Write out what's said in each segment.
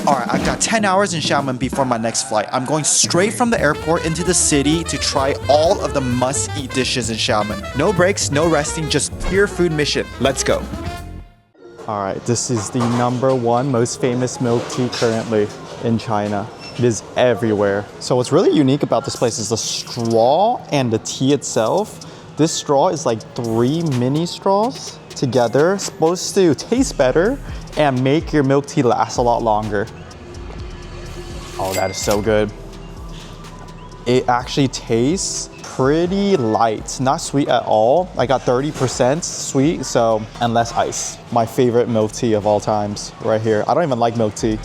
Alright, I've got 10 hours in Xiamen before my next flight. I'm going straight from the airport into the city to try all of the must-eat dishes in Xiamen. No breaks, no resting, just pure food mission. Let's go. Alright, this is the #1 most famous milk tea currently in China. It is everywhere. So what's really unique about this place is the straw and the tea itself. This straw is like 3 mini straws together, supposed to taste better and make your milk tea last a lot longer. Oh, that is so good. It actually tastes pretty light, not sweet at all. I got 30% sweet, so, and less ice. My favorite milk tea of all times right here. I don't even like milk tea.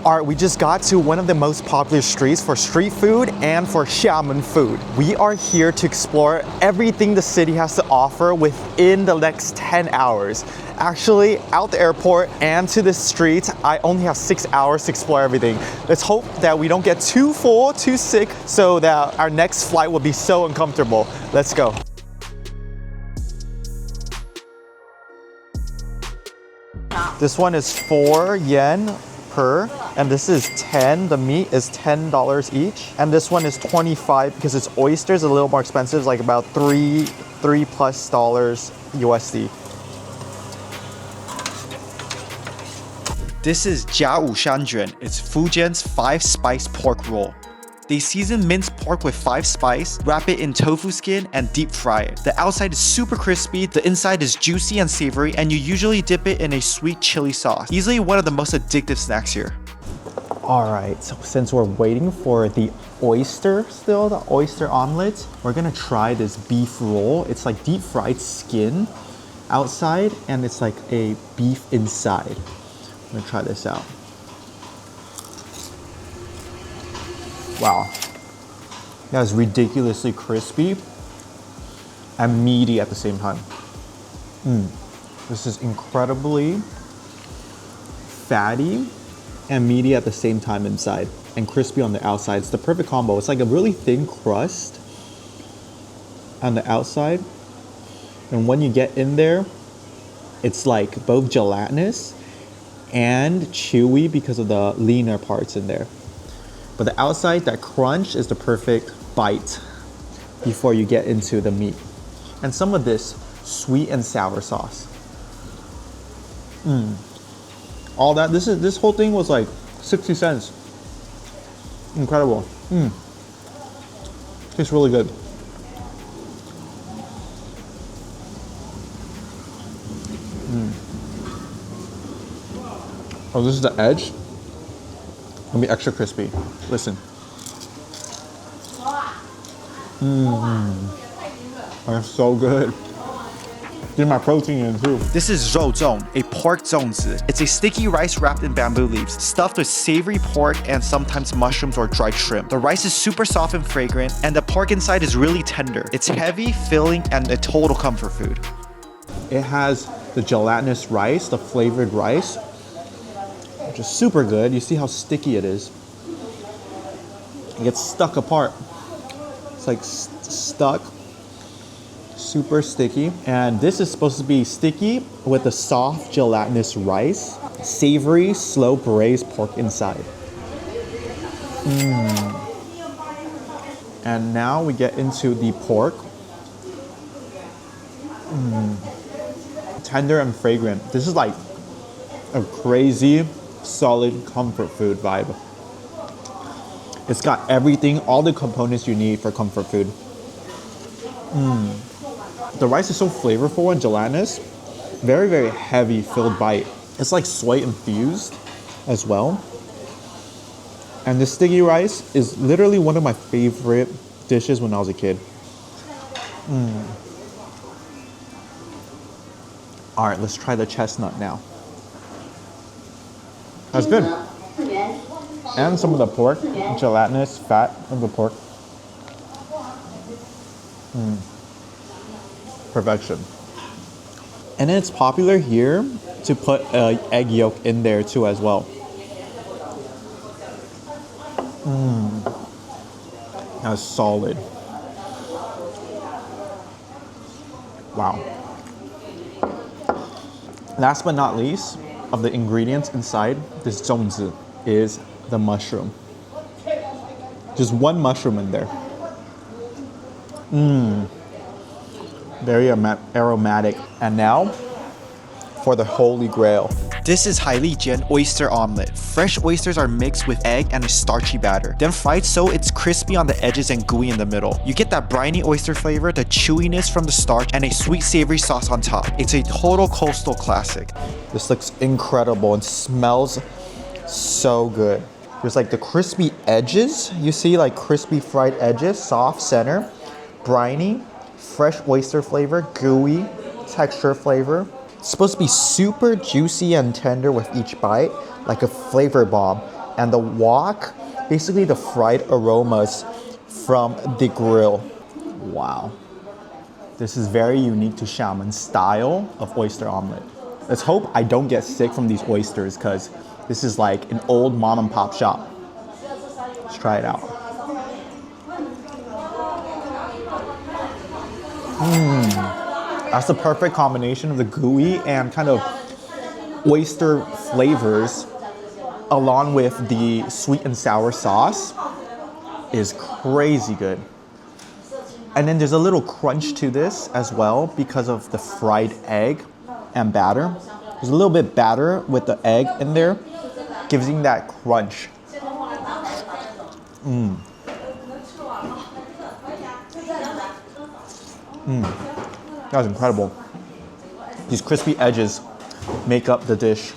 All right, we just got to one of the most popular streets for street food and for Xiamen food. We are here to explore everything the city has to offer within the next 10 hours. Actually, out the airport and to the streets, I only have 6 hours to explore everything. Let's hope that we don't get too full, too sick, so that our next flight will be so uncomfortable. Let's go. This one is 4 yen per, and this is 10. The meat is $10 each, and this one is 25 because it's oysters, a little more expensive, like about $3+ USD. This is Jiawu It's Fujian's 5-spice pork roll. They season minced pork with 5 spice, wrap it in tofu skin, and deep fry it. The outside is super crispy, the inside is juicy and savory, and you usually dip it in a sweet chili sauce. Easily one of the most addictive snacks here. Alright, so since we're waiting for the oyster still, the oyster omelette, we're gonna try this beef roll. It's like deep fried skin outside, and it's like a beef inside. I'm gonna try this out. Wow, that is ridiculously crispy and meaty at the same time. This is incredibly fatty and meaty at the same time inside, and crispy on the outside. It's the perfect combo. It's like a really thin crust on the outside, and when you get in there, it's like both gelatinous and chewy because of the leaner parts in there. But the outside, that crunch is the perfect bite before you get into the meat. And some of this sweet and sour sauce. All that, this whole thing was like 60 cents. Incredible. Tastes really good. Oh, this is the edge. Gonna be extra crispy. Listen. That's so good. Get my protein in too. This is zongzi, a pork zongzi. It's a sticky rice wrapped in bamboo leaves, stuffed with savory pork and sometimes mushrooms or dried shrimp. The rice is super soft and fragrant, and the pork inside is really tender. It's heavy, filling, and a total comfort food. It has the gelatinous rice, the flavored rice, which is super good. You see how sticky it is. It gets stuck apart. It's like stuck, super sticky. And this is supposed to be sticky with the soft gelatinous rice, savory, slow braised pork inside. And now we get into the pork. Tender and fragrant. This is like a crazy solid comfort food vibe. It's got everything, all the components you need for comfort food. The rice is so flavorful and gelatinous. Very, very heavy filled bite. It's like soy infused as well. And the sticky rice is literally one of my favorite dishes when I was a kid. All right, let's try the chestnut now. That's good. And some of the pork, gelatinous fat of the pork. Perfection. And then it's popular here to put egg yolk in there too as well. That's solid. Wow. Last but not least, of the ingredients inside this zongzi is the mushroom. Just one mushroom in there. Very aromatic. And now for the holy grail. This is Jian oyster omelette. Fresh oysters are mixed with egg and a starchy batter, then fried so it's crispy on the edges and gooey in the middle. You get that briny oyster flavor, the chewiness from the starch, and a sweet savory sauce on top. It's a total coastal classic. This looks incredible and smells so good. There's like the crispy edges. You see like crispy fried edges, soft center, briny, fresh oyster flavor, gooey texture flavor. It's supposed to be super juicy and tender with each bite, like a flavor bomb. And the wok, basically the fried aromas from the grill. Wow. This is very unique to Xiamen style of oyster omelet. Let's hope I don't get sick from these oysters because this is like an old mom and pop shop. Let's try it out. That's the perfect combination of the gooey and kind of oyster flavors along with the sweet and sour sauce is crazy good. And then there's a little crunch to this as well because of the fried egg and batter. There's a little bit batter with the egg in there, gives you that crunch. That was incredible. These crispy edges make up the dish.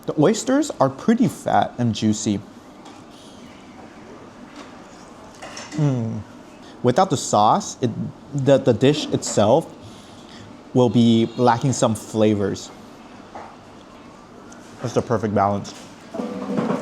The oysters are pretty fat and juicy. Without the sauce, the dish itself will be lacking some flavors. That's the perfect balance.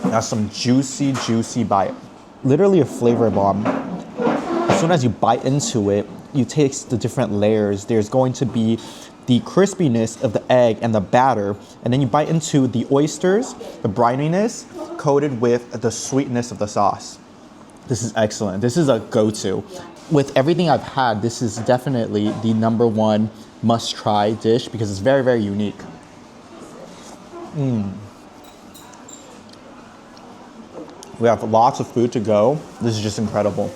That's some juicy, juicy bite. Literally a flavor bomb. As soon as you bite into it, you taste the different layers. There's going to be the crispiness of the egg and the batter, and then you bite into the oysters, the brininess, coated with the sweetness of the sauce. This is excellent. This is a go-to. With everything I've had, this is definitely the #1 must-try dish because it's very, very unique. We have lots of food to go. This is just incredible.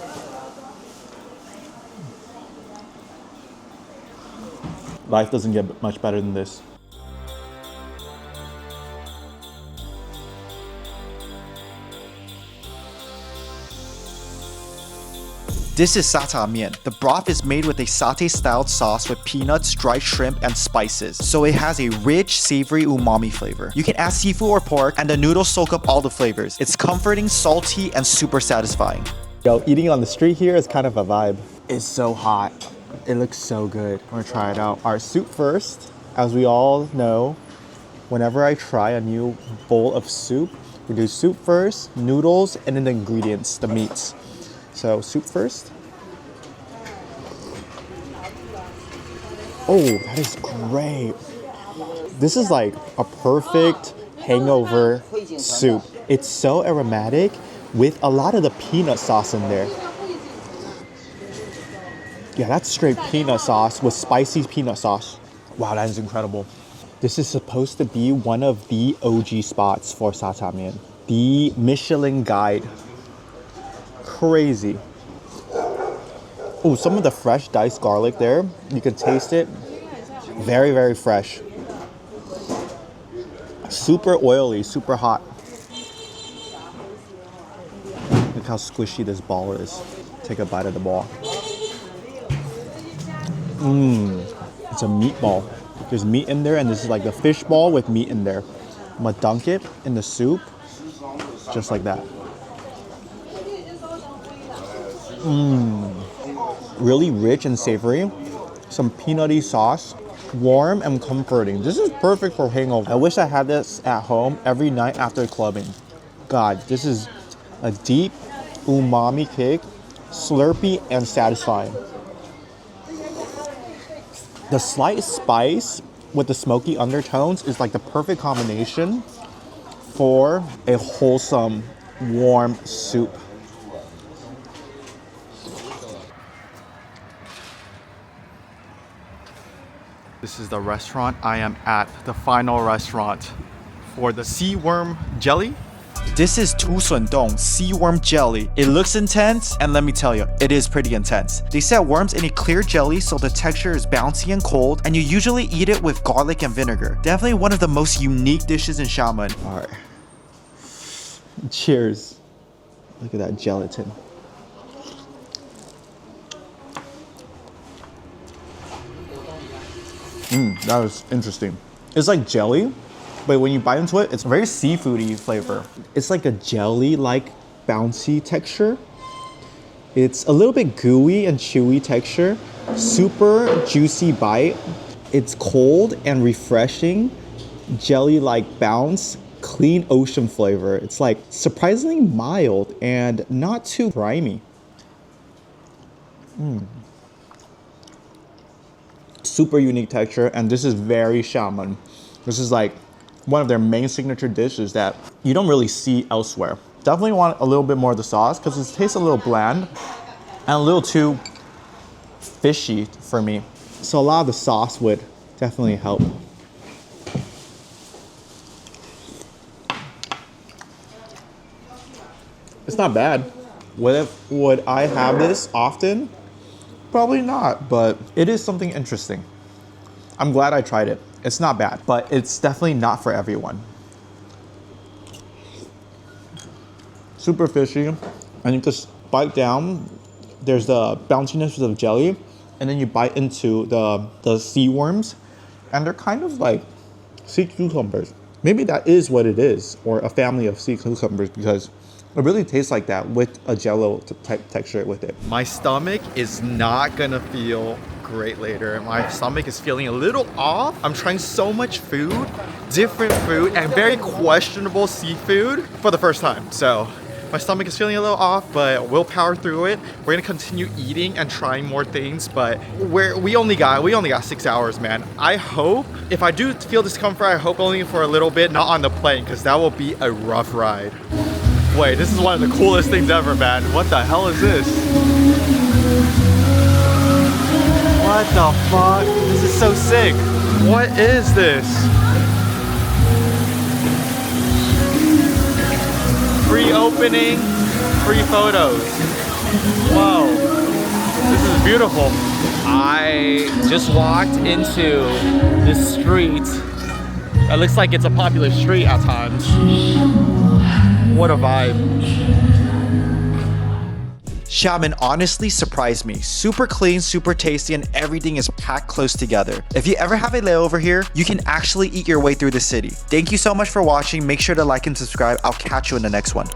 Life doesn't get much better than this. This is satay. The broth is made with a satay-styled sauce with peanuts, dried shrimp, and spices, so it has a rich, savory umami flavor. You can add seafood or pork, and the noodles soak up all the flavors. It's comforting, salty, and super satisfying. Yo, eating on the street here is kind of a vibe. It's so hot. It looks so good. I'm gonna try it out. Our soup first. As we all know, whenever I try a new bowl of soup, we do soup first, noodles, and then the ingredients, the meats. So soup first. Oh, that is great. This is like a perfect hangover soup. It's so aromatic with a lot of the peanut sauce in there. Yeah, that's straight peanut sauce with spicy peanut sauce. Wow, that is incredible. This is supposed to be one of the OG spots for satay. The Michelin guide. Crazy. Oh, some of the fresh diced garlic there. You can taste it. Very, very fresh. Super oily, super hot. Look how squishy this ball is. Take a bite of the ball. It's a meatball. There's meat in there, and this is like the fish ball with meat in there. I'm gonna dunk it in the soup, just like that. Really rich and savory. Some peanutty sauce. Warm and comforting. This is perfect for hangover. I wish I had this at home every night after clubbing. God, this is a deep umami kick, slurpy and satisfying. The slight spice with the smoky undertones is like the perfect combination for a wholesome, warm soup. This is the restaurant. I am at the final restaurant for the Seaworm jelly. This is Dong Seaworm jelly. It looks intense, and let me tell you, it is pretty intense. They set worms in a clear jelly so the texture is bouncy and cold, and you usually eat it with garlic and vinegar. Definitely one of the most unique dishes in Xiamen. All right. Cheers. Look at that gelatin. That was interesting. It's like jelly, but when you bite into it, it's very seafoody flavor. It's like a jelly-like bouncy texture. It's a little bit gooey and chewy texture. Super juicy bite. It's cold and refreshing. Jelly-like bounce. Clean ocean flavor. It's like surprisingly mild and not too grimy. Super unique texture, and this is very Xiamen. This is like one of their main signature dishes that you don't really see elsewhere. Definitely want a little bit more of the sauce because it tastes a little bland and a little too fishy for me. So a lot of the sauce would definitely help. It's not bad. Would I have this often? Probably not, but it is something interesting. I'm glad I tried it. It's not bad, but it's definitely not for everyone. Super fishy, and you just bite down. There's the bounciness of the jelly, and then you bite into the sea worms, and they're kind of like sea cucumbers. Maybe that is what it is, or a family of sea cucumbers, because it really tastes like that with a jello type texture with it. My stomach is not gonna feel great later. My stomach is feeling a little off. I'm trying so much food, different food, and very questionable seafood for the first time. So my stomach is feeling a little off, but we'll power through it. We're gonna continue eating and trying more things, but we only got 6 hours, man. I hope, if I do feel discomfort, I hope only for a little bit, not on the plane, because that will be a rough ride. Wait, this is one of the coolest things ever, man. What the hell is this? What the fuck? This is so sick. What is this? Free opening, free photos. Whoa, this is beautiful. I just walked into this street. It looks like it's a popular street at times. What a vibe. Xiamen honestly surprised me. Super clean, super tasty, and everything is packed close together. If you ever have a layover here, you can actually eat your way through the city. Thank you so much for watching. Make sure to like and subscribe. I'll catch you in the next one.